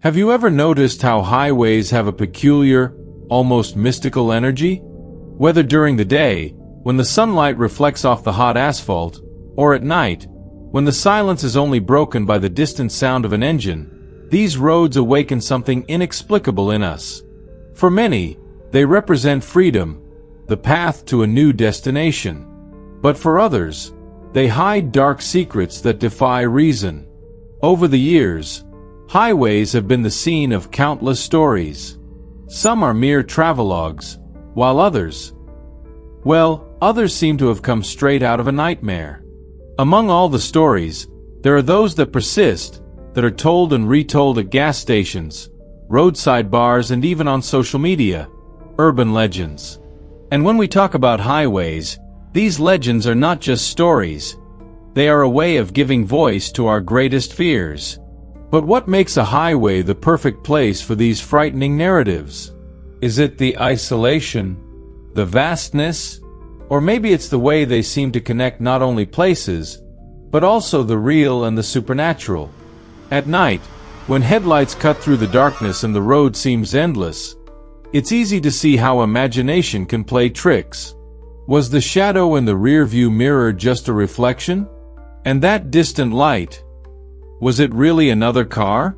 Have you ever noticed how highways have a peculiar, almost mystical energy? Whether during the day, when the sunlight reflects off the hot asphalt, or at night, when the silence is only broken by the distant sound of an engine, these roads awaken something inexplicable in us. For many, they represent freedom, the path to a new destination. But for others, they hide dark secrets that defy reason. Over the years, highways have been the scene of countless stories. Some are mere travelogues, while others seem to have come straight out of a nightmare. Among all the stories, there are those that persist, that are told and retold at gas stations, roadside bars, and even on social media, urban legends. And when we talk about highways, these legends are not just stories. They are a way of giving voice to our greatest fears. But what makes a highway the perfect place for these frightening narratives? Is it the isolation, the vastness, or maybe it's the way they seem to connect not only places, but also the real and the supernatural? At night, when headlights cut through the darkness and the road seems endless, it's easy to see how imagination can play tricks. Was the shadow in the rearview mirror just a reflection? And that distant light, was it really another car?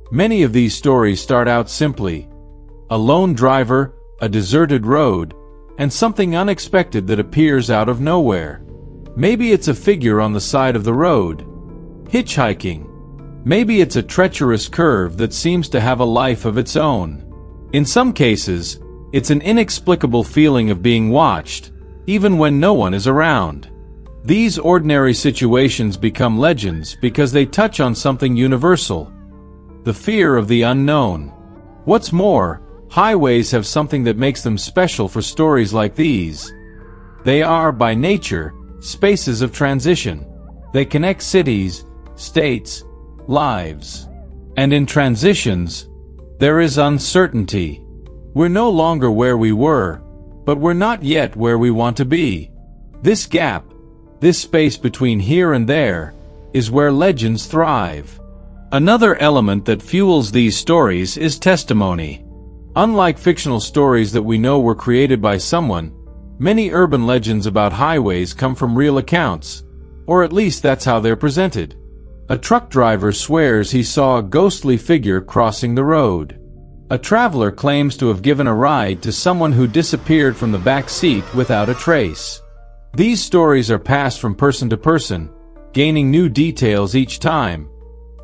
Many of these stories start out simply: a lone driver, a deserted road, and something unexpected that appears out of nowhere. Maybe it's a figure on the side of the road, hitchhiking. Maybe it's a treacherous curve that seems to have a life of its own. In some cases, it's an inexplicable feeling of being watched, even when no one is around. These ordinary situations become legends because they touch on something universal: the fear of the unknown. What's more, highways have something that makes them special for stories like these. They are, by nature, spaces of transition. They connect cities, states, lives. And in transitions, there is uncertainty. We're no longer where we were, but we're not yet where we want to be. This gap, this space between here and there, is where legends thrive. Another element that fuels these stories is testimony. Unlike fictional stories that we know were created by someone, many urban legends about highways come from real accounts, or at least that's how they're presented. A truck driver swears he saw a ghostly figure crossing the road. A traveler claims to have given a ride to someone who disappeared from the back seat without a trace. These stories are passed from person to person, gaining new details each time,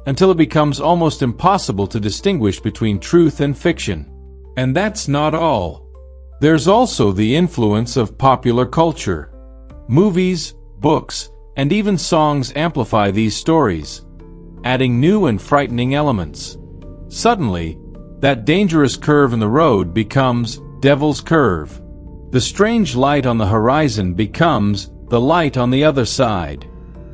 until it becomes almost impossible to distinguish between truth and fiction. And that's not all. There's also the influence of popular culture. Movies, books, and even songs amplify these stories, adding new and frightening elements. Suddenly, that dangerous curve in the road becomes Devil's Curve. The strange light on the horizon becomes the light on the other side.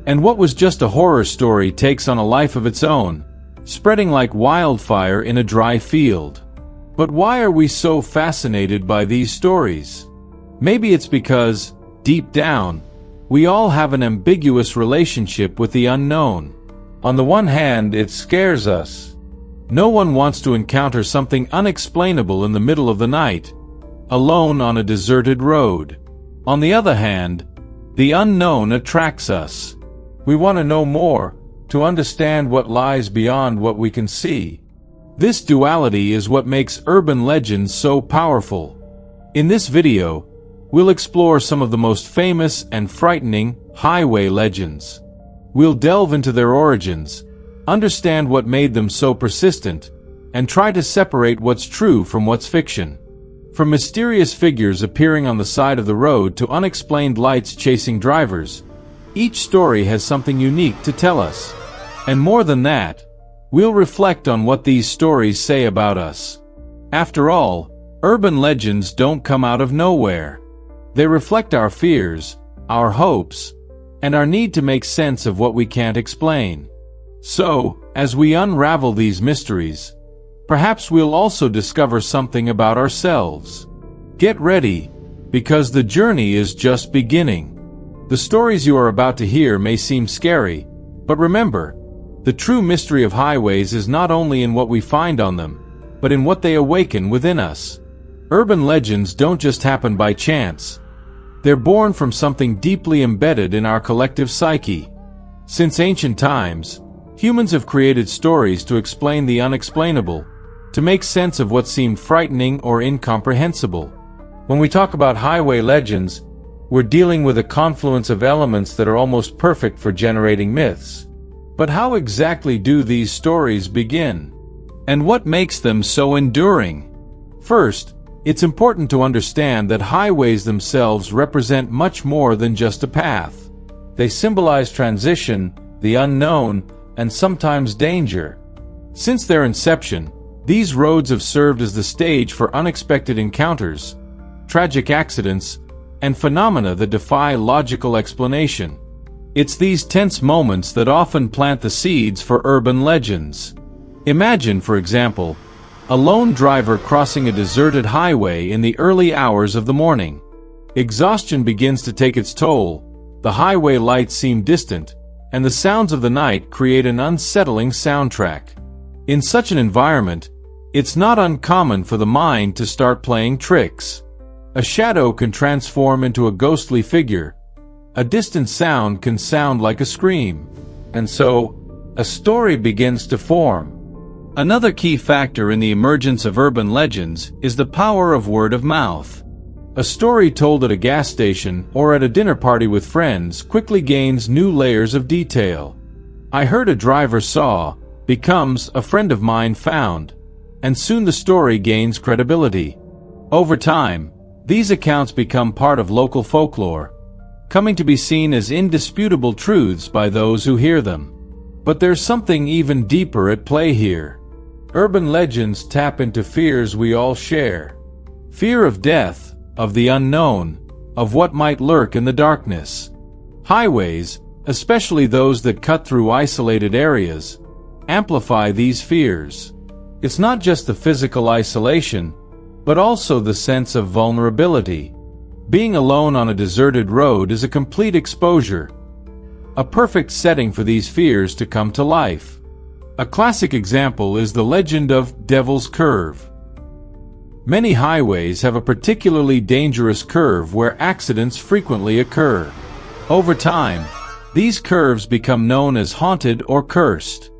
And what was just a horror story takes on a life of its own, spreading like wildfire in a dry field. But why are we so fascinated by these stories? Maybe it's because, deep down, we all have an ambiguous relationship with the unknown. On the one hand, it scares us. No one wants to encounter something unexplainable in the middle of the night, alone on a deserted road. On the other hand, the unknown attracts us. We want to know more, to understand what lies beyond what we can see. This duality is what makes urban legends so powerful. In this video, we'll explore some of the most famous and frightening highway legends. We'll delve into their origins, understand what made them so persistent, and try to separate what's true from what's fiction. From mysterious figures appearing on the side of the road to unexplained lights chasing drivers, each story has something unique to tell us. And more than that, we'll reflect on what these stories say about us. After all, urban legends don't come out of nowhere. They reflect our fears, our hopes, and our need to make sense of what we can't explain. So, as we unravel these mysteries, perhaps we'll also discover something about ourselves. Get ready, because the journey is just beginning. The stories you are about to hear may seem scary, but remember, The true mystery of highways is not only in what we find on them, but in what they awaken within us. Urban legends don't just happen by chance. They're born from something deeply embedded in our collective psyche. Since ancient times, humans have created stories to explain the unexplainable, to make sense of what seemed frightening or incomprehensible. When we talk about highway legends, we're dealing with a confluence of elements that are almost perfect for generating myths. But how exactly do these stories begin? And what makes them so enduring? First, it's important to understand that highways themselves represent much more than just a path. They symbolize transition, the unknown, and sometimes danger. Since their inception, these roads have served as the stage for unexpected encounters, tragic accidents, and phenomena that defy logical explanation. It's these tense moments that often plant the seeds for urban legends. Imagine, for example, a lone driver crossing a deserted highway in the early hours of the morning. Exhaustion begins to take its toll, the highway lights seem distant, and the sounds of the night create an unsettling soundtrack. In such an environment, it's not uncommon for the mind to start playing tricks. A shadow can transform into a ghostly figure. A distant sound can sound like a scream. And so, a story begins to form. Another key factor in the emergence of urban legends is the power of word of mouth. A story told at a gas station or at a dinner party with friends quickly gains new layers of detail. "I heard a driver saw" becomes "a friend of mine found," and soon the story gains credibility. Over time, these accounts become part of local folklore, coming to be seen as indisputable truths by those who hear them. But there's something even deeper at play here. Urban legends tap into fears we all share. Fear of death, of the unknown, of what might lurk in the darkness. Highways, especially those that cut through isolated areas, amplify these fears. It's not just the physical isolation, but also the sense of vulnerability. Being alone on a deserted road is a complete exposure, a perfect setting for these fears to come to life. A classic example is the legend of Devil's Curve. Many highways have a particularly dangerous curve where accidents frequently occur. Over time, these curves become known as haunted or cursed.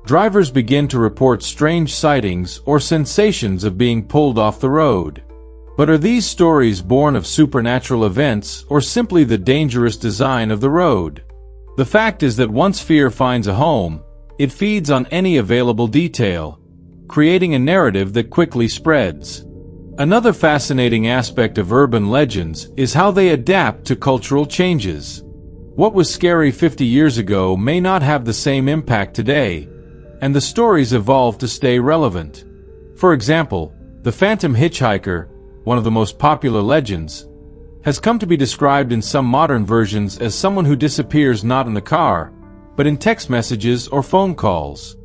Drivers begin to report strange sightings or sensations of being pulled off the road. But are these stories born of supernatural events or simply the dangerous design of the road? The fact is that once fear finds a home, it feeds on any available detail, creating a narrative that quickly spreads. Another fascinating aspect of urban legends is how they adapt to cultural changes. What was scary 50 years ago may not have the same impact today, and the stories evolve to stay relevant. For example, the Phantom Hitchhiker, one of the most popular legends, has come to be described in some modern versions as someone who disappears not in a car, but in text messages or phone calls.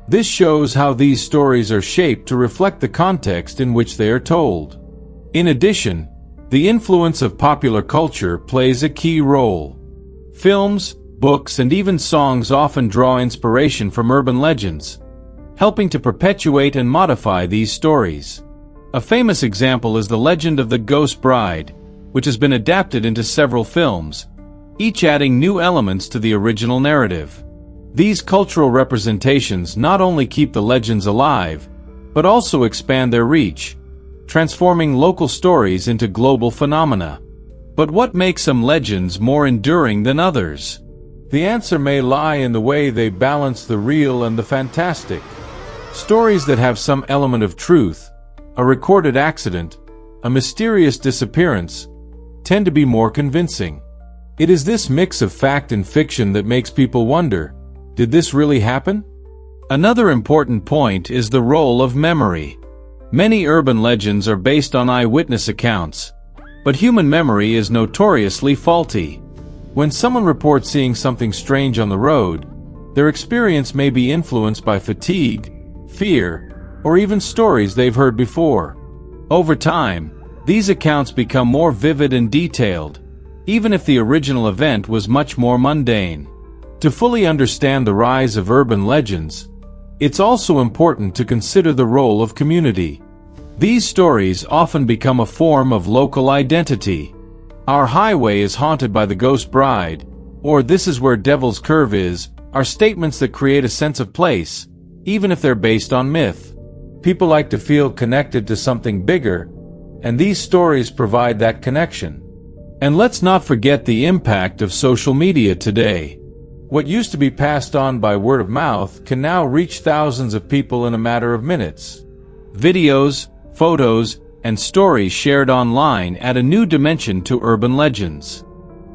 This shows how these stories are shaped to reflect the context in which they are told. In addition, the influence of popular culture plays a key role. Films, books, and even songs often draw inspiration from urban legends, helping to perpetuate and modify these stories. A famous example is the legend of the Ghost Bride, which has been adapted into several films, each adding new elements to the original narrative. These cultural representations not only keep the legends alive, but also expand their reach, transforming local stories into global phenomena. But what makes some legends more enduring than others? The answer may lie in the way they balance the real and the fantastic. Stories that have some element of truth, a recorded accident, a mysterious disappearance, tend to be more convincing. It is this mix of fact and fiction that makes people wonder, did this really happen? Another important point is the role of memory. Many urban legends are based on eyewitness accounts, but human memory is notoriously faulty. When someone reports seeing something strange on the road, their experience may be influenced by fatigue, fear, or even stories they've heard before. Over time, these accounts become more vivid and detailed, even if the original event was much more mundane. To fully understand the rise of urban legends, it's also important to consider the role of community. These stories often become a form of local identity. "Our highway is haunted by the ghost bride," or "this is where Devil's Curve is," are statements that create a sense of place, even if they're based on myth. People like to feel connected to something bigger, and these stories provide that connection. And let's not forget the impact of social media today. What used to be passed on by word of mouth can now reach thousands of people in a matter of minutes. Videos, photos, and stories shared online add a new dimension to urban legends.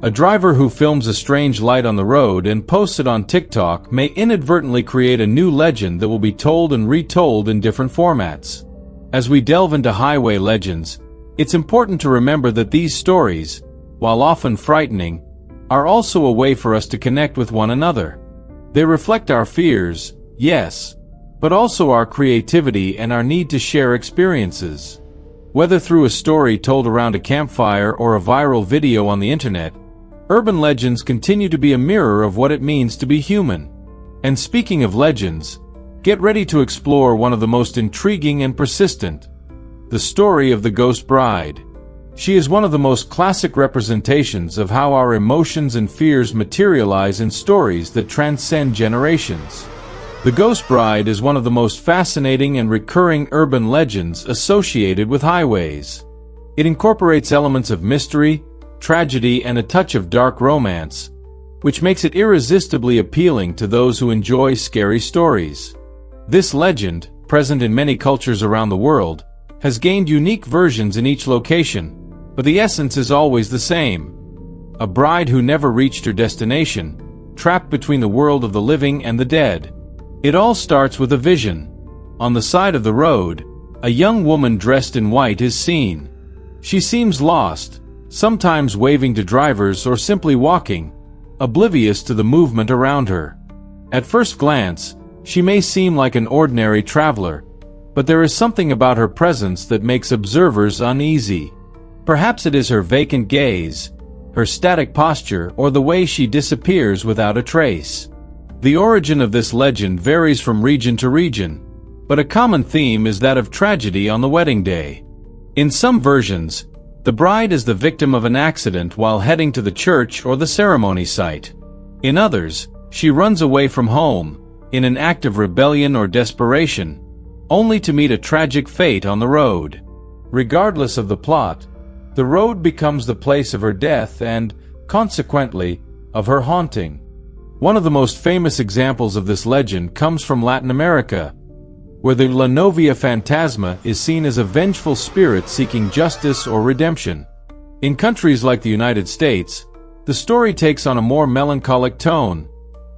A driver who films a strange light on the road and posts it on TikTok may inadvertently create a new legend that will be told and retold in different formats. As we delve into highway legends, it's important to remember that these stories, while often frightening, are also a way for us to connect with one another. They reflect our fears, yes, but also our creativity and our need to share experiences. Whether through a story told around a campfire or a viral video on the internet, urban legends continue to be a mirror of what it means to be human. And speaking of legends, get ready to explore one of the most intriguing and persistent: the story of the Ghost Bride. She is one of the most classic representations of how our emotions and fears materialize in stories that transcend generations. The Ghost Bride is one of the most fascinating and recurring urban legends associated with highways. It incorporates elements of mystery, tragedy, and a touch of dark romance, which makes it irresistibly appealing to those who enjoy scary stories. This legend, present in many cultures around the world, has gained unique versions in each location, but the essence is always the same: a bride who never reached her destination, trapped between the world of the living and the dead. It all starts with a vision. On the side of the road, a young woman dressed in white is seen. She seems lost, sometimes waving to drivers or simply walking, oblivious to the movement around her. At first glance, she may seem like an ordinary traveler, but there is something about her presence that makes observers uneasy. Perhaps it is her vacant gaze, her static posture, or the way she disappears without a trace. The origin of this legend varies from region to region, but a common theme is that of tragedy on the wedding day. In some versions, the bride is the victim of an accident while heading to the church or the ceremony site. In others, she runs away from home, in an act of rebellion or desperation, only to meet a tragic fate on the road. Regardless of the plot, the road becomes the place of her death and, consequently, of her haunting. One of the most famous examples of this legend comes from Latin America, where the La Novia Fantasma is seen as a vengeful spirit seeking justice or redemption. In countries like the United States, the story takes on a more melancholic tone,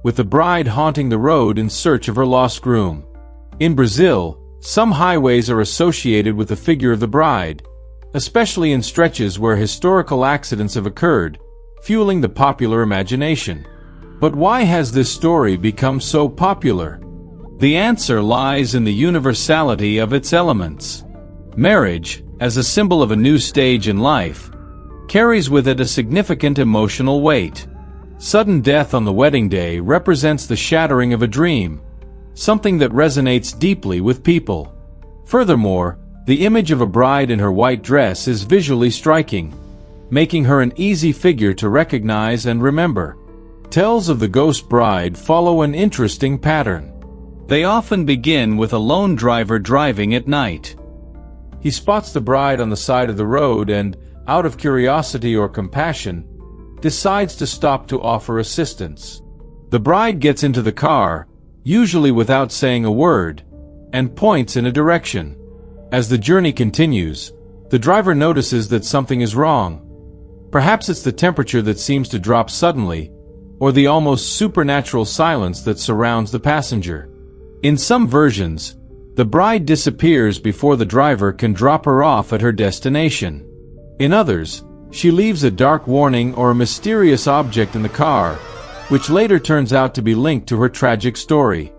with the bride haunting the road in search of her lost groom. In Brazil, some highways are associated with the figure of the bride, especially in stretches where historical accidents have occurred, fueling the popular imagination. But why has this story become so popular? The answer lies in the universality of its elements. Marriage, as a symbol of a new stage in life, carries with it a significant emotional weight. Sudden death on the wedding day represents the shattering of a dream, something that resonates deeply with people. Furthermore, the image of a bride in her white dress is visually striking, making her an easy figure to recognize and remember. Tales of the Ghost Bride follow an interesting pattern. They often begin with a lone driver driving at night. He spots the bride on the side of the road and, out of curiosity or compassion, decides to stop to offer assistance. The bride gets into the car, usually without saying a word, and points in a direction. As the journey continues, the driver notices that something is wrong. Perhaps it's the temperature that seems to drop suddenly, or the almost supernatural silence that surrounds the passenger. In some versions, the bride disappears before the driver can drop her off at her destination. In others, she leaves a dark warning or a mysterious object in the car, which later turns out to be linked to her tragic story.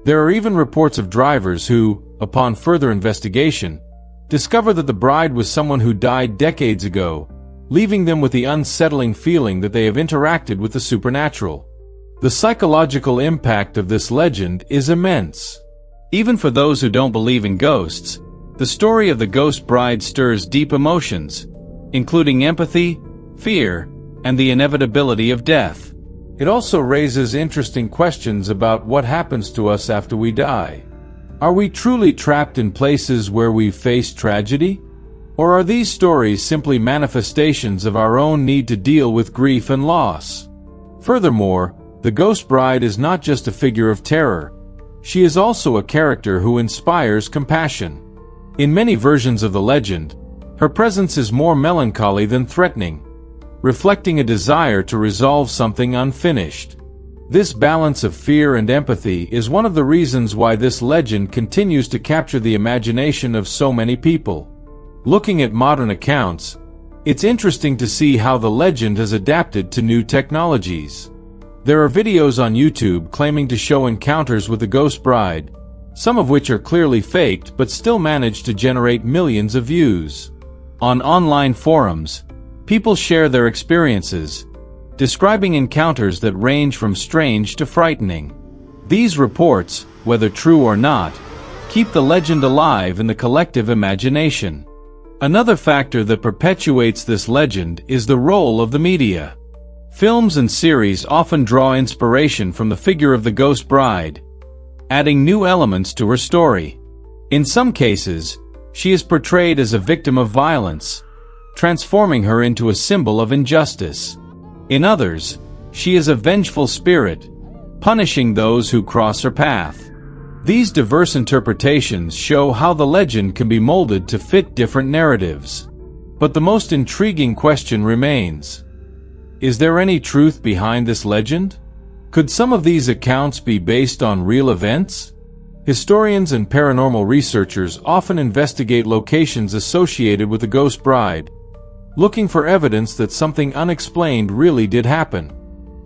There are even reports of drivers who, upon further investigation, discover that the bride was someone who died decades ago, leaving them with the unsettling feeling that they have interacted with the supernatural. The psychological impact of this legend is immense. Even for those who don't believe in ghosts, the story of the ghost bride stirs deep emotions, including empathy, fear, and the inevitability of death. It also raises interesting questions about what happens to us after we die. Are we truly trapped in places where we've faced tragedy? Or are these stories simply manifestations of our own need to deal with grief and loss? Furthermore, the ghost bride is not just a figure of terror. She is also a character who inspires compassion. In many versions of the legend, her presence is more melancholy than threatening, reflecting a desire to resolve something unfinished. This balance of fear and empathy is one of the reasons why this legend continues to capture the imagination of so many people. Looking at modern accounts, it's interesting to see how the legend has adapted to new technologies. There are videos on YouTube claiming to show encounters with the ghost bride, some of which are clearly faked but still manage to generate millions of views. On online forums, people share their experiences, describing encounters that range from strange to frightening. These reports, whether true or not, keep the legend alive in the collective imagination. Another factor that perpetuates this legend is the role of the media. Films and series often draw inspiration from the figure of the ghost bride, adding new elements to her story. In some cases, she is portrayed as a victim of violence, transforming her into a symbol of injustice. In others, she is a vengeful spirit, punishing those who cross her path. These diverse interpretations show how the legend can be molded to fit different narratives. But the most intriguing question remains: is there any truth behind this legend? Could some of these accounts be based on real events? Historians and paranormal researchers often investigate locations associated with the ghost bride, looking for evidence that something unexplained really did happen.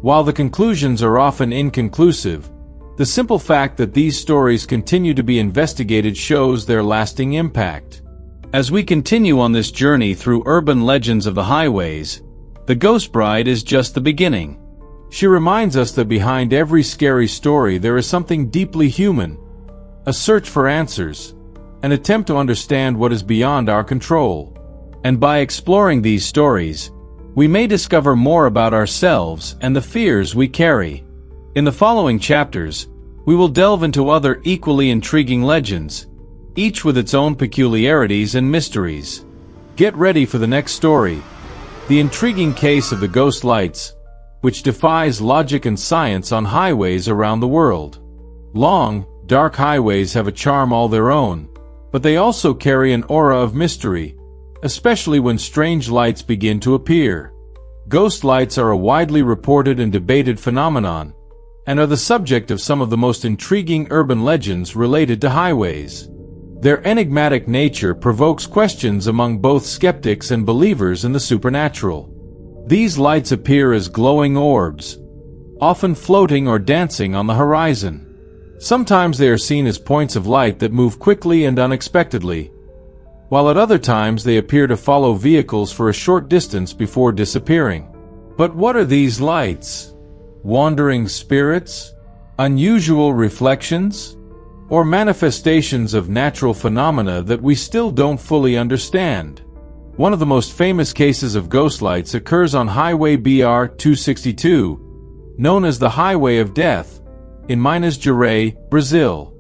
While the conclusions are often inconclusive, the simple fact that these stories continue to be investigated shows their lasting impact. As we continue on this journey through urban legends of the highways, the ghost bride is just the beginning. She reminds us that behind every scary story there is something deeply human, a search for answers, an attempt to understand what is beyond our control. And by exploring these stories, we may discover more about ourselves and the fears we carry. In the following chapters, we will delve into other equally intriguing legends, each with its own peculiarities and mysteries. Get ready for the next story, the intriguing case of the ghost lights, which defies logic and science on highways around the world. Long, dark highways have a charm all their own, but they also carry an aura of mystery, especially when strange lights begin to appear. Ghost lights are a widely reported and debated phenomenon, and are the subject of some of the most intriguing urban legends related to highways. Their enigmatic nature provokes questions among both skeptics and believers in the supernatural. These lights appear as glowing orbs, often floating or dancing on the horizon. Sometimes they are seen as points of light that move quickly and unexpectedly, while at other times they appear to follow vehicles for a short distance before disappearing. But what are these lights? Wandering spirits? Unusual reflections? Or manifestations of natural phenomena that we still don't fully understand? One of the most famous cases of ghost lights occurs on Highway BR 262, known as the Highway of Death, in Minas Gerais, Brazil.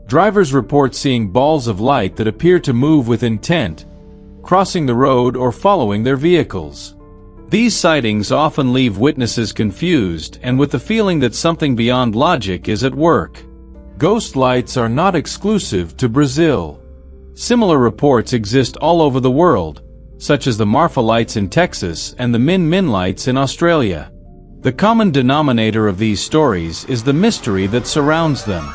Drivers report seeing balls of light that appear to move with intent, crossing the road or following their vehicles. These sightings often leave witnesses confused and with the feeling that something beyond logic is at work. Ghost lights are not exclusive to Brazil. Similar reports exist all over the world, such as the Marfa lights in Texas and the Min Min lights in Australia. The common denominator of these stories is the mystery that surrounds them.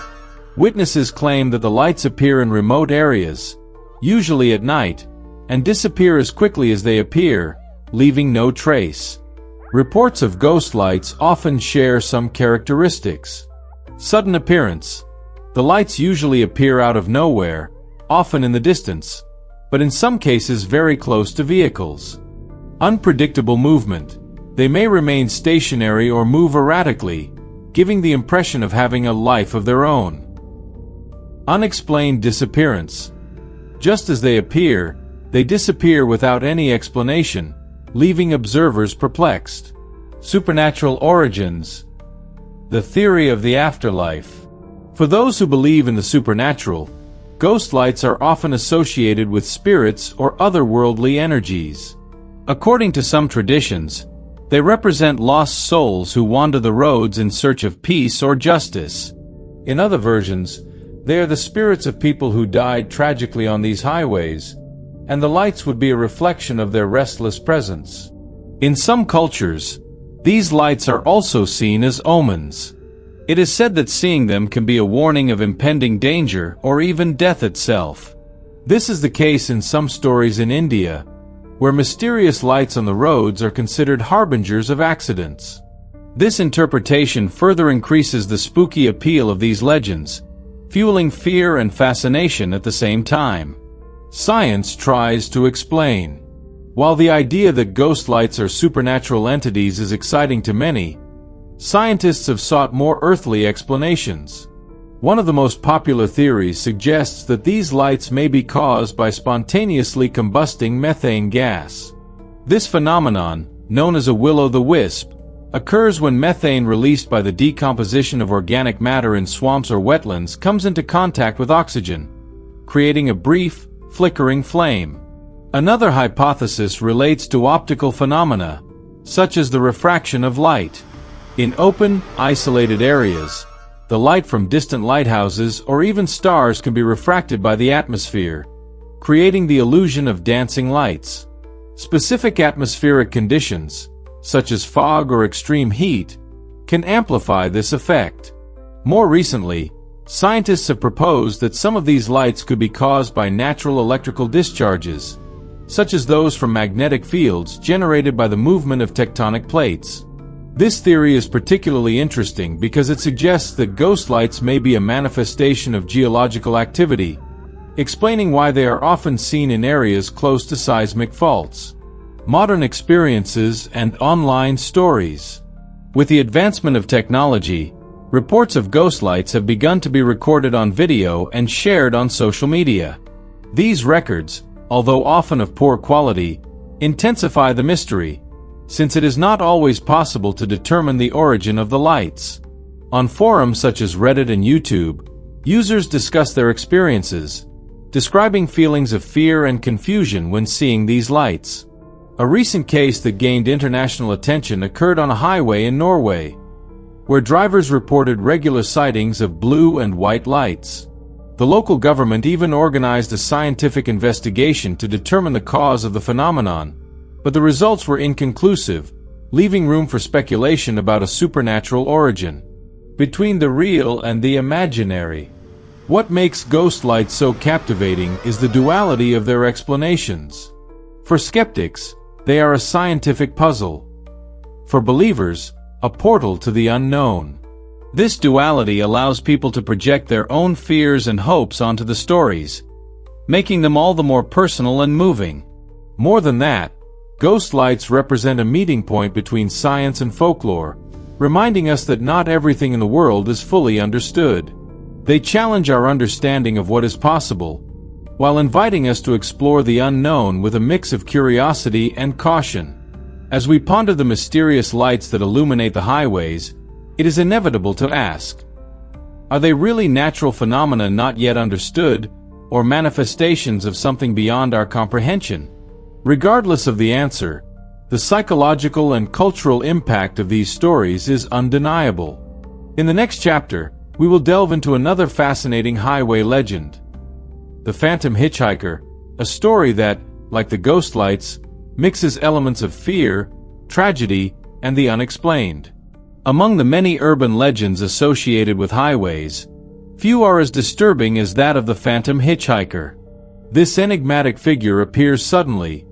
Witnesses claim that the lights appear in remote areas, usually at night, and disappear as quickly as they appear, leaving no trace. Reports of ghost lights often share some characteristics. Sudden appearance. The lights usually appear out of nowhere, often in the distance, but in some cases very close to vehicles. Unpredictable movement. They may remain stationary or move erratically, giving the impression of having a life of their own. Unexplained disappearance. Just as they appear, they disappear without any explanation, leaving observers perplexed. Supernatural origins. The theory of the afterlife. For those who believe in the supernatural, ghost lights are often associated with spirits or otherworldly energies. According to some traditions, they represent lost souls who wander the roads in search of peace or justice. In other versions, they are the spirits of people who died tragically on these highways, and the lights would be a reflection of their restless presence. In some cultures, these lights are also seen as omens. It is said that seeing them can be a warning of impending danger or even death itself. This is the case in some stories in India, where mysterious lights on the roads are considered harbingers of accidents. This interpretation further increases the spooky appeal of these legends, fueling fear and fascination at the same time. Science tries to explain. While the idea that ghost lights are supernatural entities is exciting to many, scientists have sought more earthly explanations. One of the most popular theories suggests that these lights may be caused by spontaneously combusting methane gas. This phenomenon, known as a will-o'-the-wisp, occurs when methane released by the decomposition of organic matter in swamps or wetlands comes into contact with oxygen, creating a brief, flickering flame. Another hypothesis relates to optical phenomena, such as the refraction of light. In open, isolated areas, the light from distant lighthouses or even stars can be refracted by the atmosphere, creating the illusion of dancing lights. Specific atmospheric conditions, such as fog or extreme heat, can amplify this effect. More recently, scientists have proposed that some of these lights could be caused by natural electrical discharges, such as those from magnetic fields generated by the movement of tectonic plates. This theory is particularly interesting because it suggests that ghost lights may be a manifestation of geological activity, explaining why they are often seen in areas close to seismic faults. Modern experiences and online stories. With the advancement of technology, reports of ghost lights have begun to be recorded on video and shared on social media. These records, although often of poor quality, intensify the mystery, since it is not always possible to determine the origin of the lights. On forums such as Reddit and YouTube, users discuss their experiences, describing feelings of fear and confusion when seeing these lights. A recent case that gained international attention occurred on a highway in Norway, where drivers reported regular sightings of blue and white lights. The local government even organized a scientific investigation to determine the cause of the phenomenon, but the results were inconclusive, leaving room for speculation about a supernatural origin. Between the real and the imaginary. What makes ghost lights so captivating is the duality of their explanations. For skeptics, they are a scientific puzzle. For believers, a portal to the unknown. This duality allows people to project their own fears and hopes onto the stories, making them all the more personal and moving. More than that, ghost lights represent a meeting point between science and folklore, reminding us that not everything in the world is fully understood. They challenge our understanding of what is possible, while inviting us to explore the unknown with a mix of curiosity and caution. As we ponder the mysterious lights that illuminate the highways, it is inevitable to ask, are they really natural phenomena not yet understood, or manifestations of something beyond our comprehension? Regardless of the answer, the psychological and cultural impact of these stories is undeniable. In the next chapter, we will delve into another fascinating highway legend, the Phantom Hitchhiker, a story that, like the ghost lights, mixes elements of fear, tragedy, and the unexplained. Among the many urban legends associated with highways, few are as disturbing as that of the Phantom Hitchhiker. This enigmatic figure appears suddenly,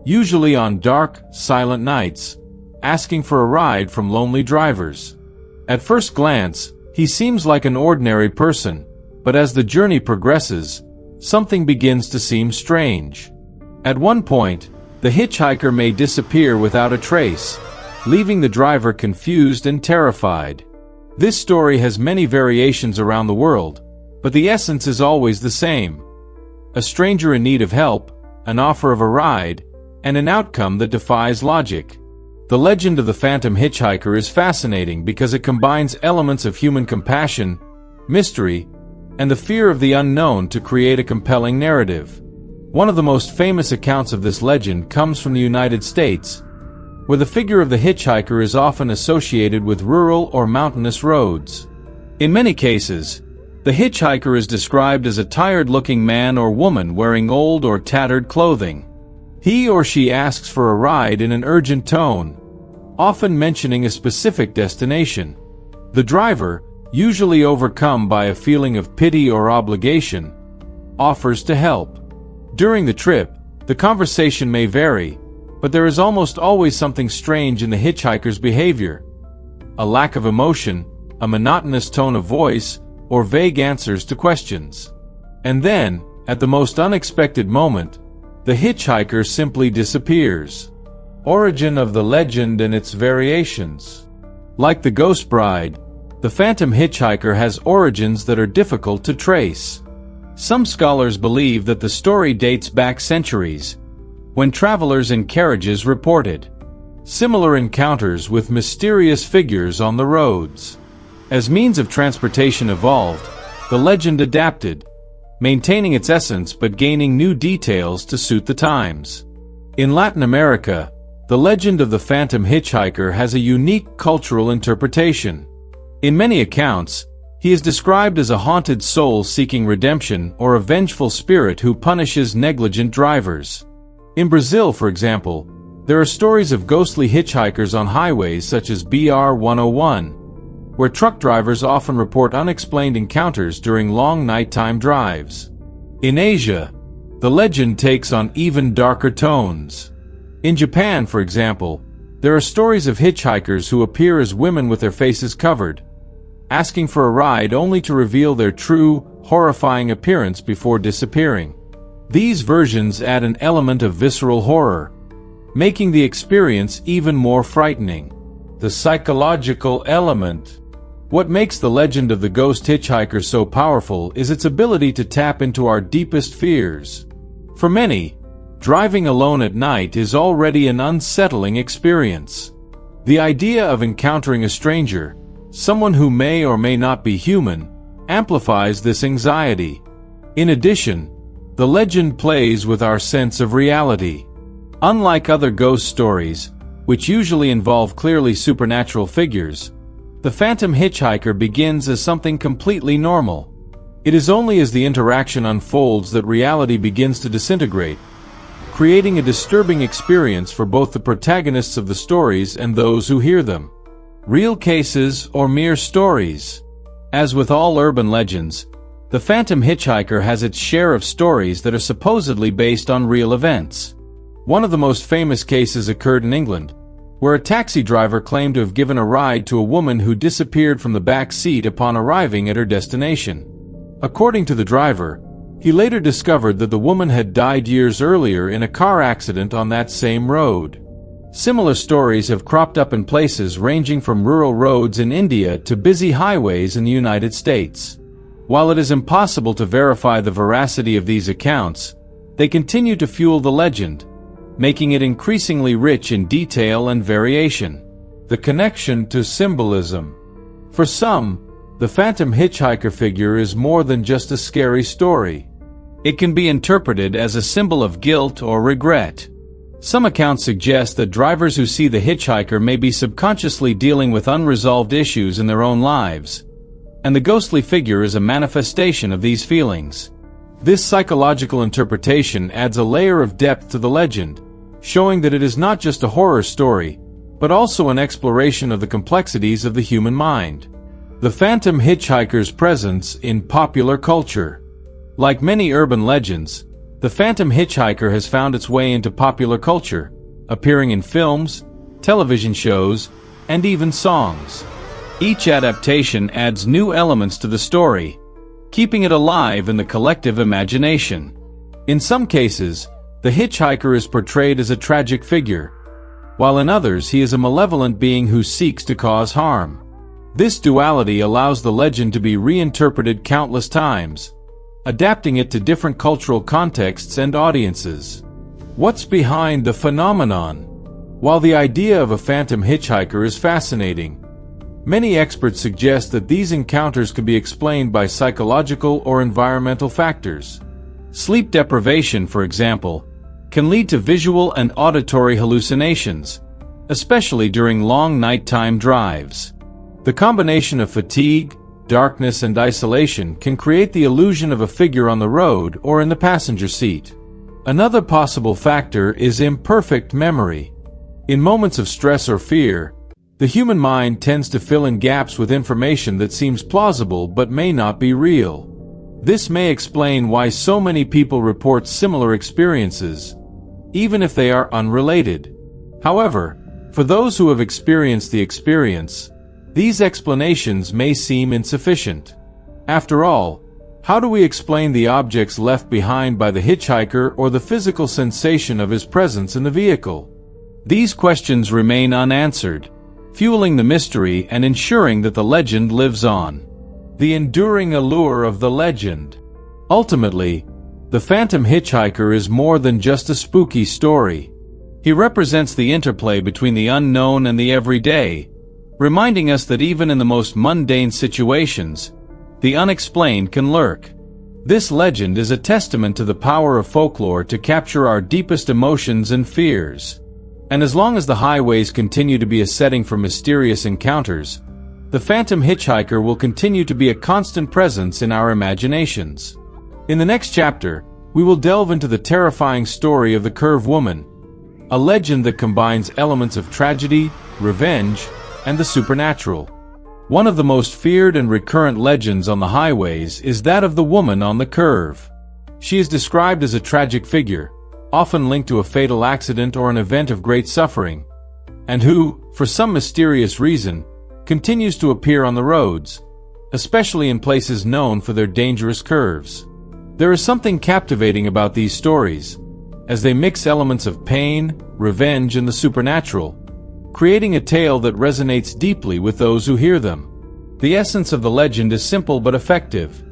usually on dark, silent nights, asking for a ride from lonely drivers. At first glance, he seems like an ordinary person, but as the journey progresses, something begins to seem strange. At one point, the hitchhiker may disappear without a trace, leaving the driver confused and terrified. This story has many variations around the world, but the essence is always the same. A stranger in need of help, an offer of a ride, and an outcome that defies logic. The legend of the Phantom Hitchhiker is fascinating because it combines elements of human compassion, mystery, and the fear of the unknown to create a compelling narrative. One of the most famous accounts of this legend comes from the United States, where the figure of the hitchhiker is often associated with rural or mountainous roads. In many cases, the hitchhiker is described as a tired-looking man or woman wearing old or tattered clothing. He or she asks for a ride in an urgent tone, often mentioning a specific destination. The driver, usually overcome by a feeling of pity or obligation, offers to help. During the trip, the conversation may vary, but there is almost always something strange in the hitchhiker's behavior. A lack of emotion, a monotonous tone of voice, or vague answers to questions. And then, at the most unexpected moment, the hitchhiker simply disappears. Origin of the legend and its variations. Like the Ghost Bride, the Phantom Hitchhiker has origins that are difficult to trace. Some scholars believe that the story dates back centuries, when travelers in carriages reported similar encounters with mysterious figures on the roads. As means of transportation evolved, the legend adapted, maintaining its essence but gaining new details to suit the times. In Latin America, the legend of the Phantom Hitchhiker has a unique cultural interpretation. In many accounts, he is described as a haunted soul seeking redemption or a vengeful spirit who punishes negligent drivers. In Brazil, for example, there are stories of ghostly hitchhikers on highways such as BR-101, where truck drivers often report unexplained encounters during long nighttime drives. In Asia, the legend takes on even darker tones. In Japan, for example, there are stories of hitchhikers who appear as women with their faces covered, asking for a ride only to reveal their true, horrifying appearance before disappearing. These versions add an element of visceral horror, making the experience even more frightening. The psychological element. What makes the legend of the ghost hitchhiker so powerful is its ability to tap into our deepest fears. For many, driving alone at night is already an unsettling experience. The idea of encountering a stranger, someone who may or may not be human, amplifies this anxiety. In addition, the legend plays with our sense of reality. Unlike other ghost stories, which usually involve clearly supernatural figures, the Phantom Hitchhiker begins as something completely normal. It is only as the interaction unfolds that reality begins to disintegrate, creating a disturbing experience for both the protagonists of the stories and those who hear them. Real cases or mere stories. As with all urban legends, the Phantom Hitchhiker has its share of stories that are supposedly based on real events. One of the most famous cases occurred in England, where a taxi driver claimed to have given a ride to a woman who disappeared from the back seat upon arriving at her destination. According to the driver, he later discovered that the woman had died years earlier in a car accident on that same road. Similar stories have cropped up in places ranging from rural roads in India to busy highways in the United States. While it is impossible to verify the veracity of these accounts, they continue to fuel the legend, making it increasingly rich in detail and variation. The connection to symbolism. For some, the Phantom Hitchhiker figure is more than just a scary story. It can be interpreted as a symbol of guilt or regret. Some accounts suggest that drivers who see the hitchhiker may be subconsciously dealing with unresolved issues in their own lives, and the ghostly figure is a manifestation of these feelings. This psychological interpretation adds a layer of depth to the legend, showing that it is not just a horror story, but also an exploration of the complexities of the human mind. The Phantom Hitchhiker's presence in popular culture. Like many urban legends, the Phantom Hitchhiker has found its way into popular culture, appearing in films, television shows, and even songs. Each adaptation adds new elements to the story, keeping it alive in the collective imagination. In some cases, the hitchhiker is portrayed as a tragic figure, while in others he is a malevolent being who seeks to cause harm. This duality allows the legend to be reinterpreted countless times, adapting it to different cultural contexts and audiences. What's behind the phenomenon? While the idea of a phantom hitchhiker is fascinating, many experts suggest that these encounters could be explained by psychological or environmental factors. Sleep deprivation, for example, can lead to visual and auditory hallucinations, especially during long nighttime drives. The combination of fatigue, darkness, and isolation can create the illusion of a figure on the road or in the passenger seat. Another possible factor is imperfect memory. In moments of stress or fear, the human mind tends to fill in gaps with information that seems plausible but may not be real. This may explain why so many people report similar experiences, even if they are unrelated. However, for those who have experienced the experience, these explanations may seem insufficient. After all, how do we explain the objects left behind by the hitchhiker or the physical sensation of his presence in the vehicle? These questions remain unanswered, fueling the mystery and ensuring that the legend lives on. The enduring allure of the legend. Ultimately, the phantom hitchhiker is more than just a spooky story. He represents the interplay between the unknown and the everyday, reminding us that even in the most mundane situations, the unexplained can lurk. This legend is a testament to the power of folklore to capture our deepest emotions and fears. And as long as the highways continue to be a setting for mysterious encounters, the phantom hitchhiker will continue to be a constant presence in our imaginations. In the next chapter, we will delve into the terrifying story of the Curve Woman, a legend that combines elements of tragedy, revenge, and the supernatural. One of the most feared and recurrent legends on the highways is that of the woman on the curve. She is described as a tragic figure, often linked to a fatal accident or an event of great suffering, and who, for some mysterious reason, continues to appear on the roads, especially in places known for their dangerous curves. There is something captivating about these stories, as they mix elements of pain, revenge, and the supernatural, creating a tale that resonates deeply with those who hear them. The essence of the legend is simple but effective.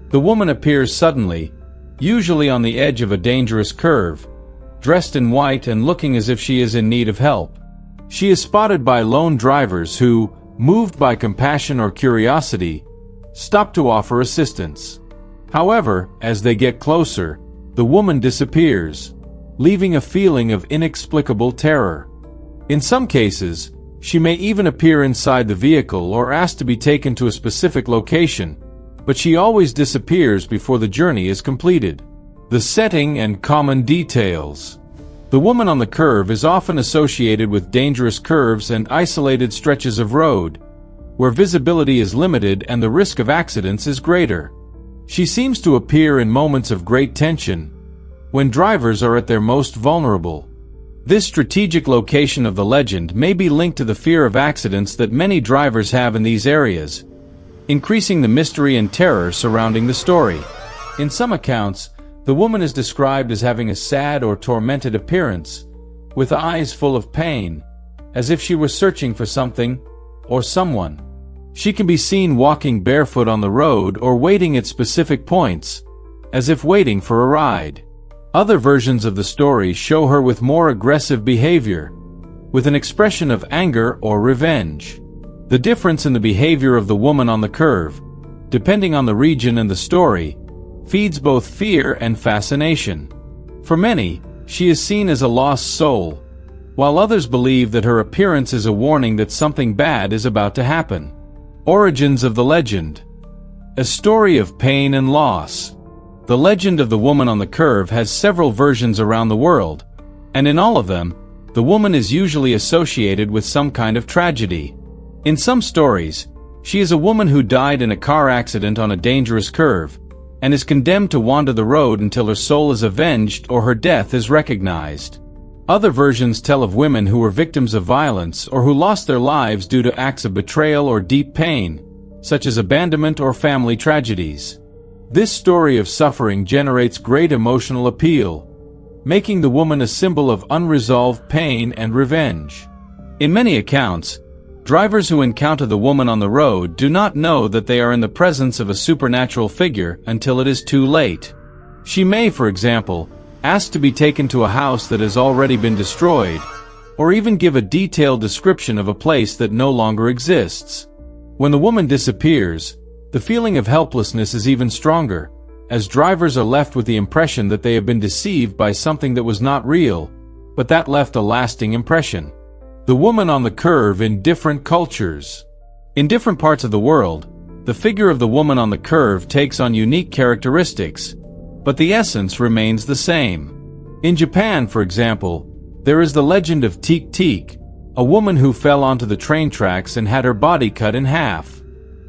The woman appears suddenly, usually on the edge of a dangerous curve, dressed in white and looking as if she is in need of help. She is spotted by lone drivers who, moved by compassion or curiosity, stop to offer assistance. However, as they get closer, the woman disappears, leaving a feeling of inexplicable terror. In some cases, she may even appear inside the vehicle or ask to be taken to a specific location, but she always disappears before the journey is completed. The setting and common details. The woman on the curve is often associated with dangerous curves and isolated stretches of road, where visibility is limited and the risk of accidents is greater. She seems to appear in moments of great tension, when drivers are at their most vulnerable. This strategic location of the legend may be linked to the fear of accidents that many drivers have in these areas, increasing the mystery and terror surrounding the story. In some accounts, the woman is described as having a sad or tormented appearance, with eyes full of pain, as if she were searching for something or someone. She can be seen walking barefoot on the road or waiting at specific points, as if waiting for a ride. Other versions of the story show her with more aggressive behavior, with an expression of anger or revenge. The difference in the behavior of the woman on the curve, depending on the region and the story, feeds both fear and fascination. For many, she is seen as a lost soul, while others believe that her appearance is a warning that something bad is about to happen. Origins of the legend. A story of pain and loss. The legend of the woman on the curve has several versions around the world, and in all of them, the woman is usually associated with some kind of tragedy. In some stories, she is a woman who died in a car accident on a dangerous curve, and is condemned to wander the road until her soul is avenged or her death is recognized. Other versions tell of women who were victims of violence or who lost their lives due to acts of betrayal or deep pain, such as abandonment or family tragedies. This story of suffering generates great emotional appeal, making the woman a symbol of unresolved pain and revenge. In many accounts, Drivers who encounter the woman on the road do not know that they are in the presence of a supernatural figure until it is too late. She may, for example, ask to be taken to a house that has already been destroyed, or even give a detailed description of a place that no longer exists. When the woman disappears, the feeling of helplessness is even stronger, as drivers are left with the impression that they have been deceived by something that was not real, but that left a lasting impression. The woman on the curve in different cultures. In different parts of the world, the figure of the woman on the curve takes on unique characteristics, but the essence remains the same. In Japan, for example, there is the legend of Teek Teek, a woman who fell onto the train tracks and had her body cut in half.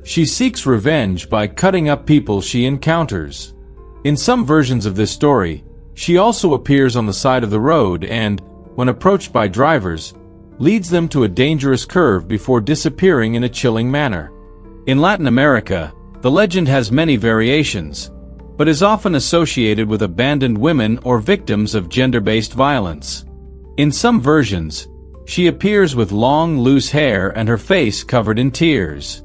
She seeks revenge by cutting up people she encounters. In some versions of this story, she also appears on the side of the road and, when approached by drivers, leads them to a dangerous curve before disappearing in a chilling manner. In Latin America, the legend has many variations, but is often associated with abandoned women or victims of gender-based violence. In some versions, she appears with long, loose hair and her face covered in tears.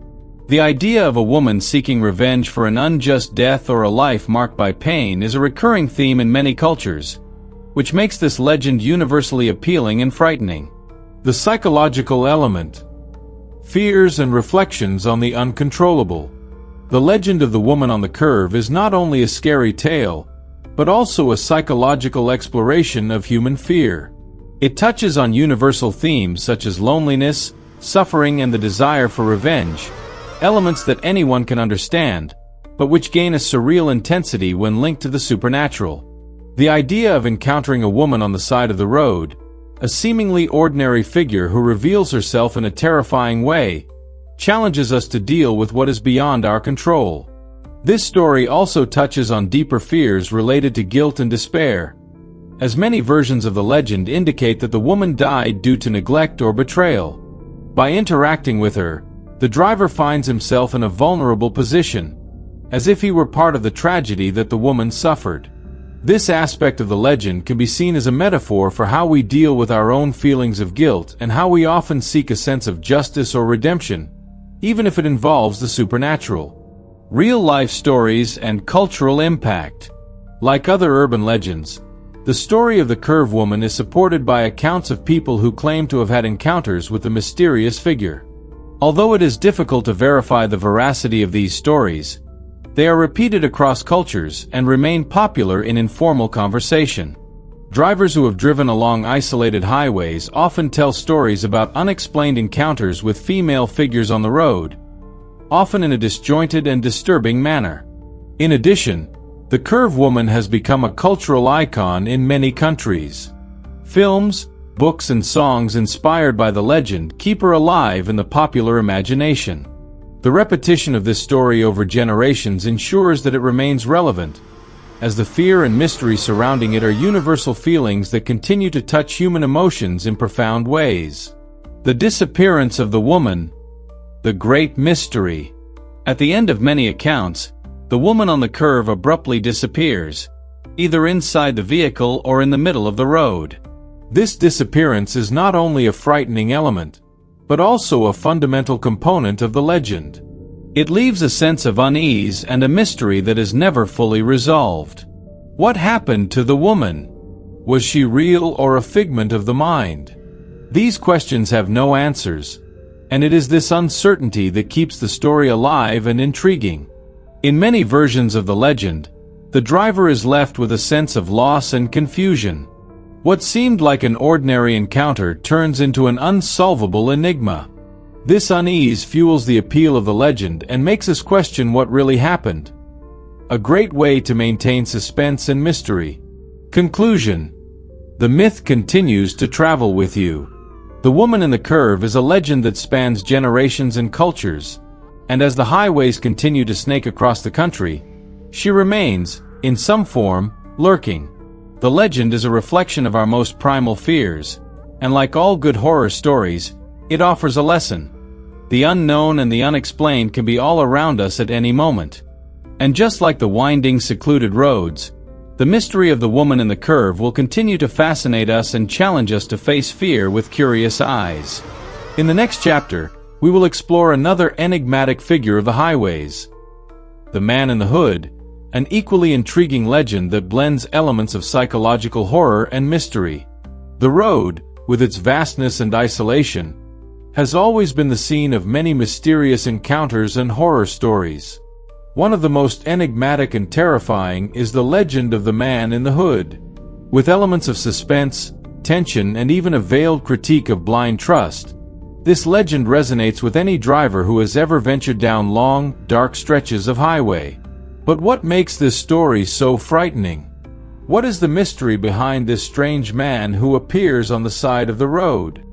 The idea of a woman seeking revenge for an unjust death or a life marked by pain is a recurring theme in many cultures, which makes this legend universally appealing and frightening. The psychological element. Fears and reflections on the uncontrollable. The legend of the woman on the curve is not only a scary tale, but also a psychological exploration of human fear. It touches on universal themes such as loneliness, suffering, and the desire for revenge, elements that anyone can understand, but which gain a surreal intensity when linked to the supernatural. The idea of encountering a woman on the side of the road, a seemingly ordinary figure who reveals herself in a terrifying way, challenges us to deal with what is beyond our control. This story also touches on deeper fears related to guilt and despair, as many versions of the legend indicate that the woman died due to neglect or betrayal. By interacting with her, the driver finds himself in a vulnerable position, as if he were part of the tragedy that the woman suffered. This aspect of the legend can be seen as a metaphor for how we deal with our own feelings of guilt and how we often seek a sense of justice or redemption, even if it involves the supernatural. Real-life stories and cultural impact. Like other urban legends, the story of the Curve Woman is supported by accounts of people who claim to have had encounters with the mysterious figure. Although it is difficult to verify the veracity of these stories, they are repeated across cultures and remain popular in informal conversation. Drivers who have driven along isolated highways often tell stories about unexplained encounters with female figures on the road, often in a disjointed and disturbing manner. In addition, the Curve Woman has become a cultural icon in many countries. Films, books, and songs inspired by the legend keep her alive in the popular imagination. The repetition of this story over generations ensures that it remains relevant, as the fear and mystery surrounding it are universal feelings that continue to touch human emotions in profound ways. The disappearance of the woman. The great mystery. At the end of many accounts, the woman on the curve abruptly disappears, either inside the vehicle or in the middle of the road. This disappearance is not only a frightening element, but also a fundamental component of the legend. It leaves a sense of unease and a mystery that is never fully resolved. What happened to the woman? Was she real or a figment of the mind? These questions have no answers, and it is this uncertainty that keeps the story alive and intriguing. In many versions of the legend, the driver is left with a sense of loss and confusion. What seemed like an ordinary encounter turns into an unsolvable enigma. This unease fuels the appeal of the legend and makes us question what really happened. A great way to maintain suspense and mystery. Conclusion. The myth continues to travel with you. The woman in the curve is a legend that spans generations and cultures, and as the highways continue to snake across the country, she remains, in some form, lurking. The legend is a reflection of our most primal fears, and like all good horror stories, it offers a lesson. The unknown and the unexplained can be all around us at any moment. And just like the winding, secluded roads, the mystery of the woman in the curve will continue to fascinate us and challenge us to face fear with curious eyes. In the next chapter, we will explore another enigmatic figure of the highways, the Man in the Hood, an equally intriguing legend that blends elements of psychological horror and mystery. The road, with its vastness and isolation, has always been the scene of many mysterious encounters and horror stories. One of the most enigmatic and terrifying is the legend of the Man in the Hood. With elements of suspense, tension, and even a veiled critique of blind trust, this legend resonates with any driver who has ever ventured down long, dark stretches of highway. But what makes this story so frightening? What is the mystery behind this strange man who appears on the side of the road?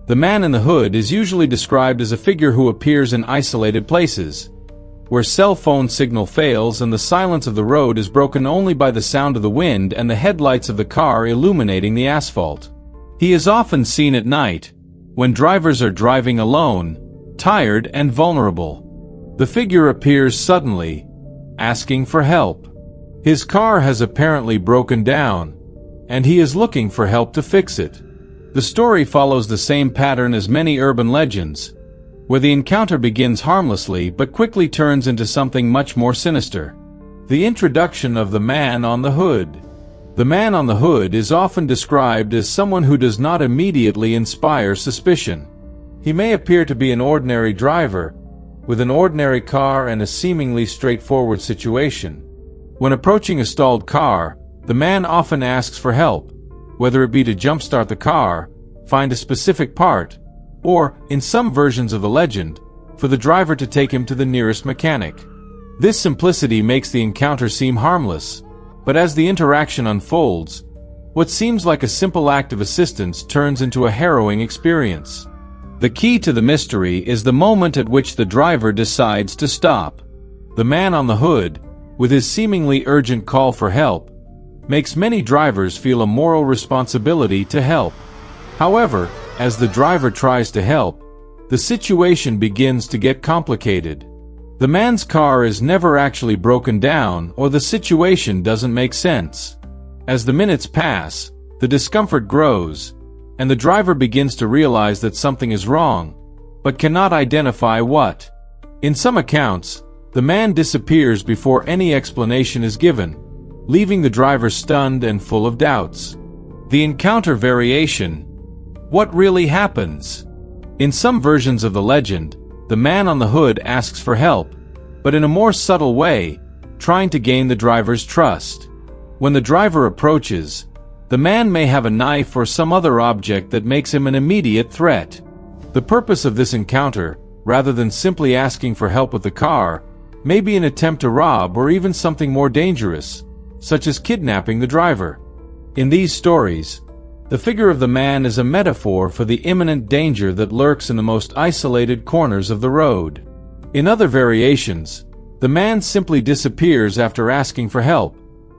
The Man in the Hood is usually described as a figure who appears in isolated places, where cell phone signal fails and the silence of the road is broken only by the sound of the wind and the headlights of the car illuminating the asphalt. He is often seen at night, when drivers are driving alone, tired and vulnerable. The figure appears suddenly, asking for help. His car has apparently broken down, and he is looking for help to fix it. The story follows the same pattern as many urban legends, where the encounter begins harmlessly but quickly turns into something much more sinister. The introduction of the Man on the Hood. The Man on the Hood is often described as someone who does not immediately inspire suspicion. He may appear to be an ordinary driver, with an ordinary car and a seemingly straightforward situation. When approaching a stalled car, the man often asks for help, whether it be to jumpstart the car, find a specific part, or, in some versions of the legend, for the driver to take him to the nearest mechanic. This simplicity makes the encounter seem harmless, but as the interaction unfolds, what seems like a simple act of assistance turns into a harrowing experience. The key to the mystery is the moment at which the driver decides to stop. The Man on the Hood, with his seemingly urgent call for help, makes many drivers feel a moral responsibility to help. However, as the driver tries to help, the situation begins to get complicated. The man's car is never actually broken down, or the situation doesn't make sense. As the minutes pass, the discomfort grows, and the driver begins to realize that something is wrong, but cannot identify what. In some accounts, the man disappears before any explanation is given, leaving the driver stunned and full of doubts. The encounter variation. What really happens? In some versions of the legend, the Man on the Hood asks for help, but in a more subtle way, trying to gain the driver's trust. When the driver approaches, the man may have a knife or some other object that makes him an immediate threat. The purpose of this encounter, rather than simply asking for help with the car, may be an attempt to rob or even something more dangerous, such as kidnapping the driver. In these stories, the figure of the man is a metaphor for the imminent danger that lurks in the most isolated corners of the road. In other variations, the man simply disappears after asking for help,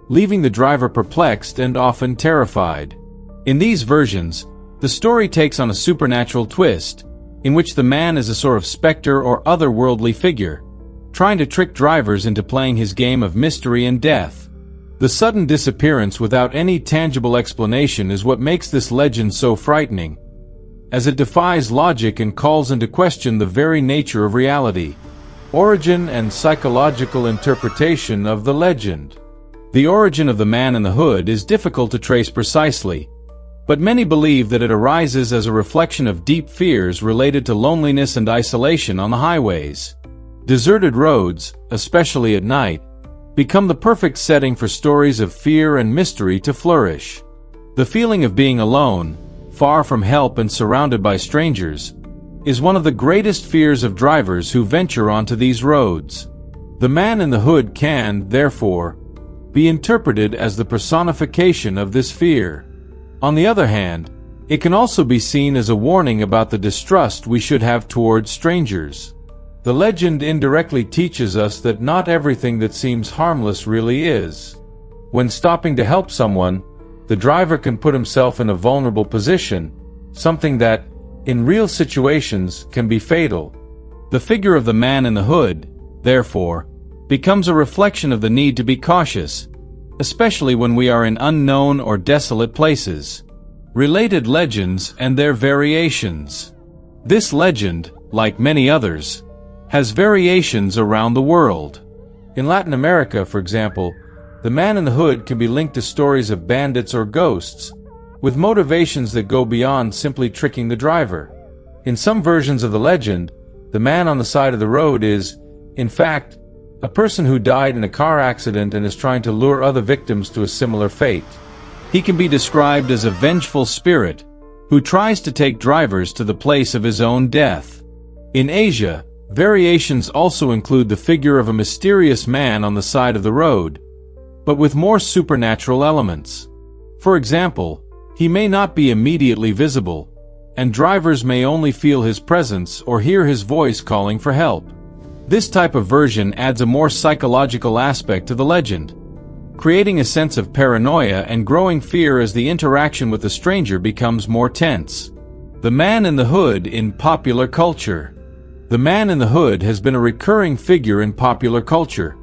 leaving the driver perplexed and often terrified. In these versions, the story takes on a supernatural twist, in which the man is a sort of specter or otherworldly figure, trying to trick drivers into playing his game of mystery and death. The sudden disappearance without any tangible explanation is what makes this legend so frightening, as it defies logic and calls into question the very nature of reality. Origin and psychological interpretation of the legend. The origin of the Man in the Hood is difficult to trace precisely, but many believe that it arises as a reflection of deep fears related to loneliness and isolation on the highways. Deserted roads, especially at night, become the perfect setting for stories of fear and mystery to flourish. The feeling of being alone, far from help and surrounded by strangers, is one of the greatest fears of drivers who venture onto these roads. The Man in the Hood can, therefore, be interpreted as the personification of this fear. On the other hand, it can also be seen as a warning about the distrust we should have towards strangers. The legend indirectly teaches us that not everything that seems harmless really is. When stopping to help someone, the driver can put himself in a vulnerable position, something that, in real situations, can be fatal. The figure of the Man in the Hood, therefore, becomes a reflection of the need to be cautious, especially when we are in unknown or desolate places. Related legends and their variations. This legend, like many others, has variations around the world. In Latin America, for example, the man in the hood can be linked to stories of bandits or ghosts, with motivations that go beyond simply tricking the driver. In some versions of the legend, the man on the side of the road is, in fact, a person who died in a car accident and is trying to lure other victims to a similar fate. He can be described as a vengeful spirit who tries to take drivers to the place of his own death. In Asia, variations also include the figure of a mysterious man on the side of the road, but with more supernatural elements. For example, he may not be immediately visible, and drivers may only feel his presence or hear his voice calling for help. This type of version adds a more psychological aspect to the legend, creating a sense of paranoia and growing fear as the interaction with the stranger becomes more tense. The man in the hood in popular culture. The man in the hood has been a recurring figure in popular culture,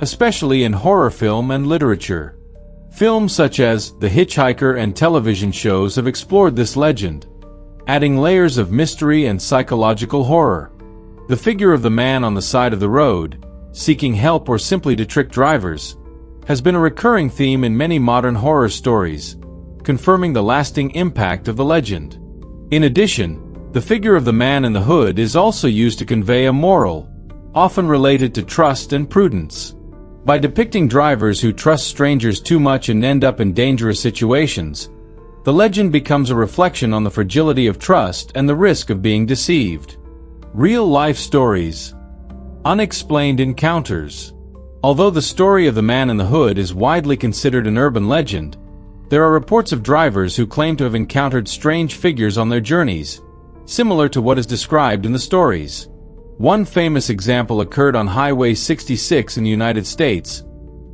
especially in horror film and literature. Films such as The Hitchhiker and television shows have explored this legend, adding layers of mystery and psychological horror. The figure of the man on the side of the road, seeking help or simply to trick drivers, has been a recurring theme in many modern horror stories, confirming the lasting impact of the legend. In addition, the figure of the man in the hood is also used to convey a moral, often related to trust and prudence. By depicting drivers who trust strangers too much and end up in dangerous situations, the legend becomes a reflection on the fragility of trust and the risk of being deceived. Real-life stories. Unexplained encounters. Although the story of the man in the hood is widely considered an urban legend, there are reports of drivers who claim to have encountered strange figures on their journeys, similar to what is described in the stories. One famous example occurred on Highway 66 in the United States,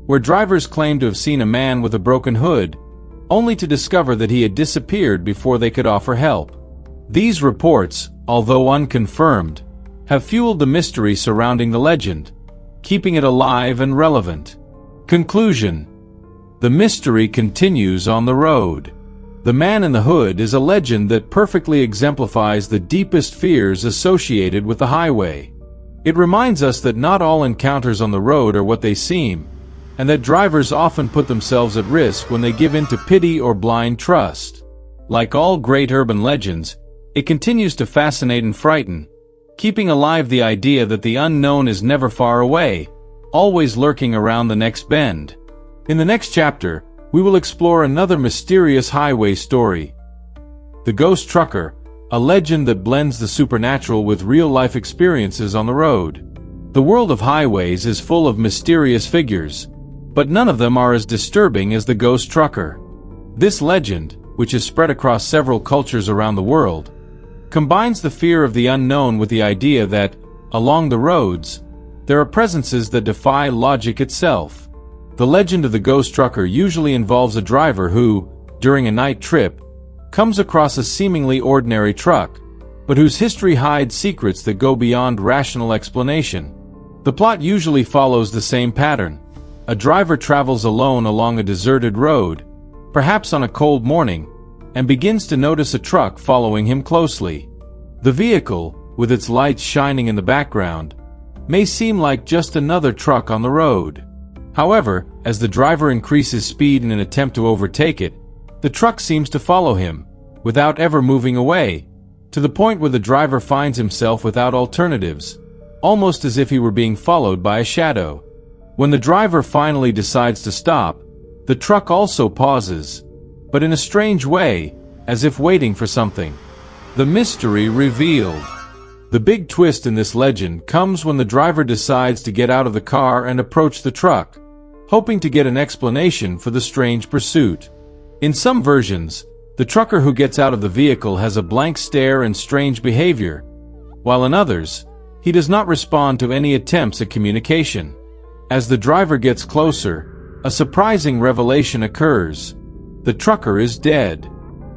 where drivers claimed to have seen a man with a broken hood, only to discover that he had disappeared before they could offer help. These reports, although unconfirmed, have fueled the mystery surrounding the legend, keeping it alive and relevant. Conclusion. The mystery continues on the road. The man in the hood is a legend that perfectly exemplifies the deepest fears associated with the highway. It reminds us that not all encounters on the road are what they seem, and that drivers often put themselves at risk when they give in to pity or blind trust. Like all great urban legends, it continues to fascinate and frighten, keeping alive the idea that the unknown is never far away, always lurking around the next bend. In the next chapter, we will explore another mysterious highway story. The Ghost Trucker, a legend that blends the supernatural with real-life experiences on the road. The world of highways is full of mysterious figures, but none of them are as disturbing as the Ghost Trucker. This legend, which is spread across several cultures around the world, combines the fear of the unknown with the idea that, along the roads, there are presences that defy logic itself. The legend of the Ghost Trucker usually involves a driver who, during a night trip, comes across a seemingly ordinary truck, but whose history hides secrets that go beyond rational explanation. The plot usually follows the same pattern. A driver travels alone along a deserted road, perhaps on a cold morning, and begins to notice a truck following him closely. The vehicle, with its lights shining in the background, may seem like just another truck on the road. However, as the driver increases speed in an attempt to overtake it, the truck seems to follow him, without ever moving away, to the point where the driver finds himself without alternatives, almost as if he were being followed by a shadow. When the driver finally decides to stop, the truck also pauses, but in a strange way, as if waiting for something. The mystery revealed. The big twist in this legend comes when the driver decides to get out of the car and approach the truck, hoping to get an explanation for the strange pursuit. In some versions, the trucker who gets out of the vehicle has a blank stare and strange behavior, while in others, he does not respond to any attempts at communication. As the driver gets closer, a surprising revelation occurs. The trucker is dead.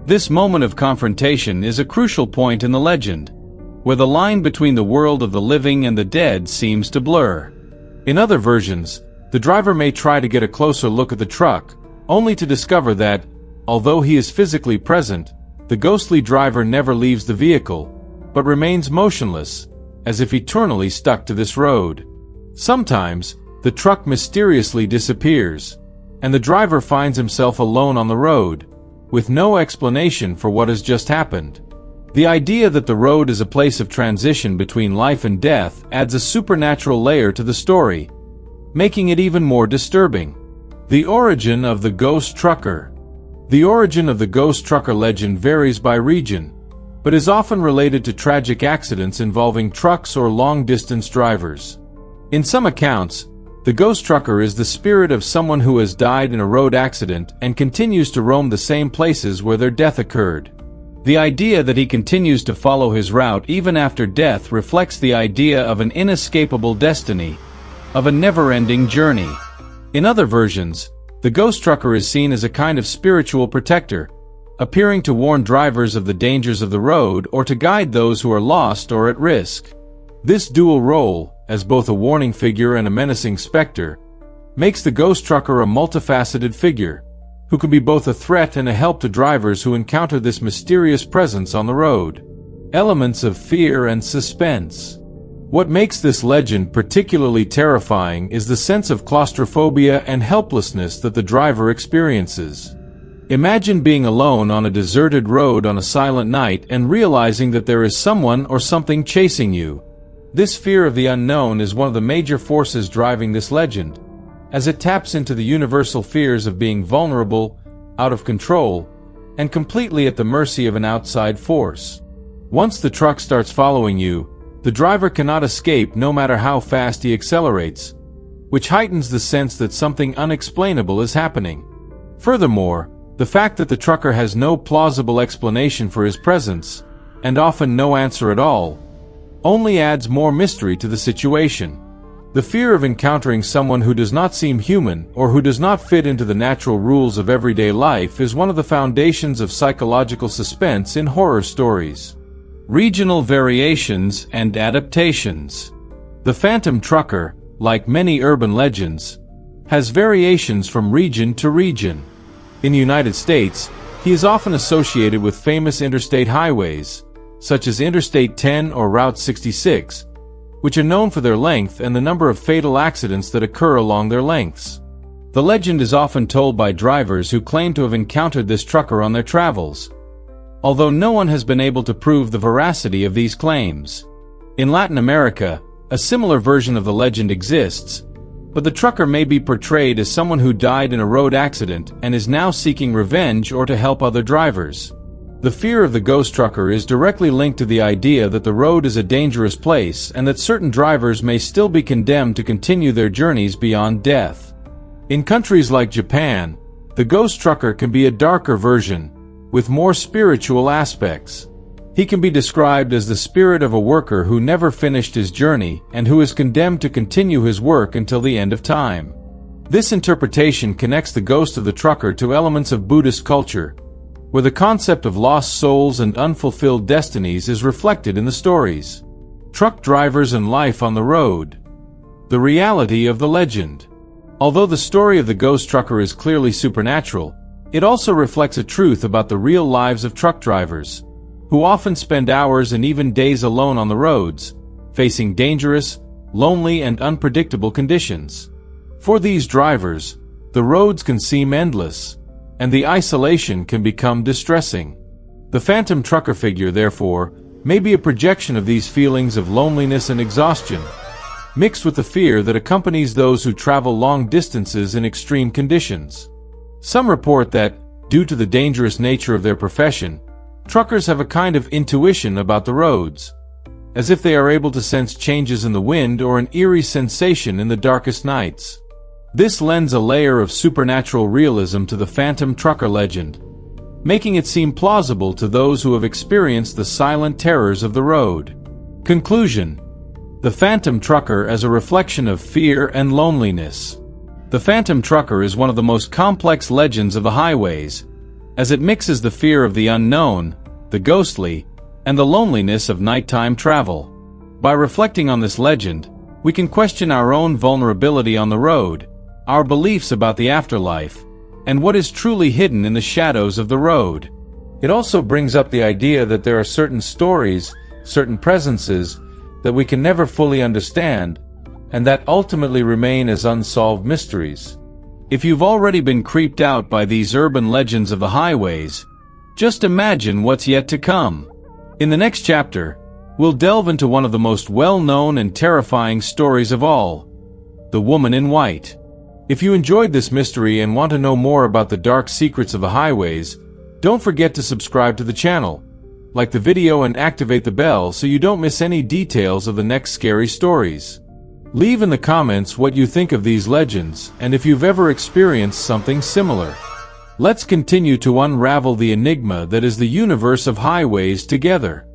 This moment of confrontation is a crucial point in the legend, where the line between the world of the living and the dead seems to blur. In other versions, the driver may try to get a closer look at the truck, only to discover that, although he is physically present, the ghostly driver never leaves the vehicle, but remains motionless, as if eternally stuck to this road. Sometimes, the truck mysteriously disappears, and the driver finds himself alone on the road, with no explanation for what has just happened. The idea that the road is a place of transition between life and death adds a supernatural layer to the story, making it even more disturbing. The origin of the ghost trucker. The origin of the ghost trucker legend varies by region, but is often related to tragic accidents involving trucks or long-distance drivers. In some accounts, the ghost trucker is the spirit of someone who has died in a road accident and continues to roam the same places where their death occurred. The idea that he continues to follow his route even after death reflects the idea of an inescapable destiny, of a never-ending journey. In other versions, the ghost trucker is seen as a kind of spiritual protector, appearing to warn drivers of the dangers of the road or to guide those who are lost or at risk. This dual role, as both a warning figure and a menacing specter, makes the ghost trucker a multifaceted figure, who can be both a threat and a help to drivers who encounter this mysterious presence on the road. Elements of fear and suspense. What makes this legend particularly terrifying is the sense of claustrophobia and helplessness that the driver experiences. Imagine being alone on a deserted road on a silent night and realizing that there is someone or something chasing you. This fear of the unknown is one of the major forces driving this legend, as it taps into the universal fears of being vulnerable, out of control, and completely at the mercy of an outside force. Once the truck starts following you, the driver cannot escape no matter how fast he accelerates, which heightens the sense that something unexplainable is happening. Furthermore, the fact that the trucker has no plausible explanation for his presence, and often no answer at all, only adds more mystery to the situation. The fear of encountering someone who does not seem human or who does not fit into the natural rules of everyday life is one of the foundations of psychological suspense in horror stories. Regional variations and adaptations. The phantom trucker, like many urban legends, has variations from region to region. In the United States, he is often associated with famous interstate highways, such as Interstate 10 or Route 66, which are known for their length and the number of fatal accidents that occur along their lengths. The legend is often told by drivers who claim to have encountered this trucker on their travels, although no one has been able to prove the veracity of these claims. In Latin America, a similar version of the legend exists, but the trucker may be portrayed as someone who died in a road accident and is now seeking revenge or to help other drivers. The fear of the ghost trucker is directly linked to the idea that the road is a dangerous place and that certain drivers may still be condemned to continue their journeys beyond death. In countries like Japan, the ghost trucker can be a darker version, with more spiritual aspects. He can be described as the spirit of a worker who never finished his journey and who is condemned to continue his work until the end of time. This interpretation connects the ghost of the trucker to elements of Buddhist culture, where the concept of lost souls and unfulfilled destinies is reflected in the stories. Truck drivers and life on the road. The reality of the legend. Although the story of the ghost trucker is clearly supernatural, it also reflects a truth about the real lives of truck drivers, who often spend hours and even days alone on the roads, facing dangerous, lonely, and unpredictable conditions. For these drivers, the roads can seem endless, and the isolation can become distressing. The phantom trucker figure, therefore, may be a projection of these feelings of loneliness and exhaustion, mixed with the fear that accompanies those who travel long distances in extreme conditions. Some report that, due to the dangerous nature of their profession, truckers have a kind of intuition about the roads, as if they are able to sense changes in the wind or an eerie sensation in the darkest nights. This lends a layer of supernatural realism to the phantom trucker legend, making it seem plausible to those who have experienced the silent terrors of the road. Conclusion: the phantom trucker as a reflection of fear and loneliness. The phantom trucker is one of the most complex legends of the highways, as it mixes the fear of the unknown, the ghostly, and the loneliness of nighttime travel. By reflecting on this legend, we can question our own vulnerability on the road, our beliefs about the afterlife, and what is truly hidden in the shadows of the road. It also brings up the idea that there are certain stories certain presences that we can never fully understand, and that ultimately remain as unsolved mysteries. If you've already been creeped out by these urban legends of the highways, just imagine what's yet to come. In the next chapter, we'll delve into one of the most well-known and terrifying stories of all, The Woman in White. If you enjoyed this mystery and want to know more about the dark secrets of the highways, don't forget to subscribe to the channel, like the video and activate the bell so you don't miss any details of the next scary stories. Leave in the comments what you think of these legends and if you've ever experienced something similar. Let's continue to unravel the enigma that is the universe of highways together.